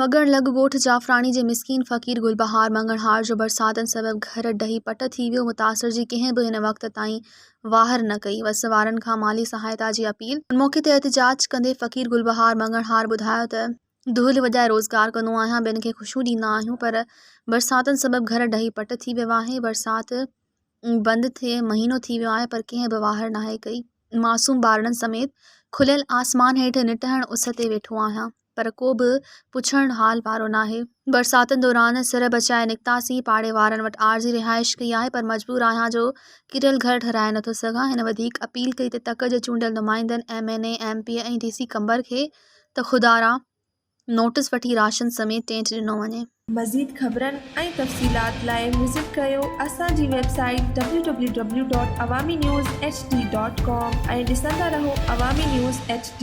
मगण लॻ ॻोठ जाफ़राणी जे मिसकीन फ़क़ीर गुलबहार मंगणहार जो बरसातनि सबबि घर ढही पट थी वियो। मुतासिर जी कंहिं बि हिन वक़्त ताईं वाहर न कई। वस वारनि खां माली सहायता जी अपील। मौक़े ते एहतिजाज कंदे फ़क़ीर गुलबहार मंगणहार ॿुधायो त दुहिल वॼाए रोज़गार कंदो आहियां, ॿियनि खे ख़ुशियूं ॾींदा आहियूं, पर बरसातनि सबबि घर ढही पट थी वियो आहे। बरसाति बंदि थिए महीनो थी वियो आहे, पर कंहिं बि वाहर नाहे कई। मासूम ॿारनि समेत खुलियल आसमान हेठि निटहण उस ते वेठो आहियां, पर को बि पुछण हाल वारो नाहे। बरसातनि दौरान सिर बचाए निकितासीं, पाड़े वारनि वटि आरज़ी रिहाइश कई आहे, पर मजबूर आहियां जो किरियल घर ठहिराए नथो सघां। हिन वधीक अपील कई त तक जे चूंडियल नुमाइंदनि MNA MP ऐं DC कंबर खे त खुदारा नोटिस वठी राशन समेत टेंट ॾिनो वञे। मज़ीद ख़बरनि ऐं तफ़सीलात लाइ विज़िट कयो असांजी वेबसाइट www.awamiNewsHD.com ऐं ॾिसंदा रहो अवामी न्यूज़ HD।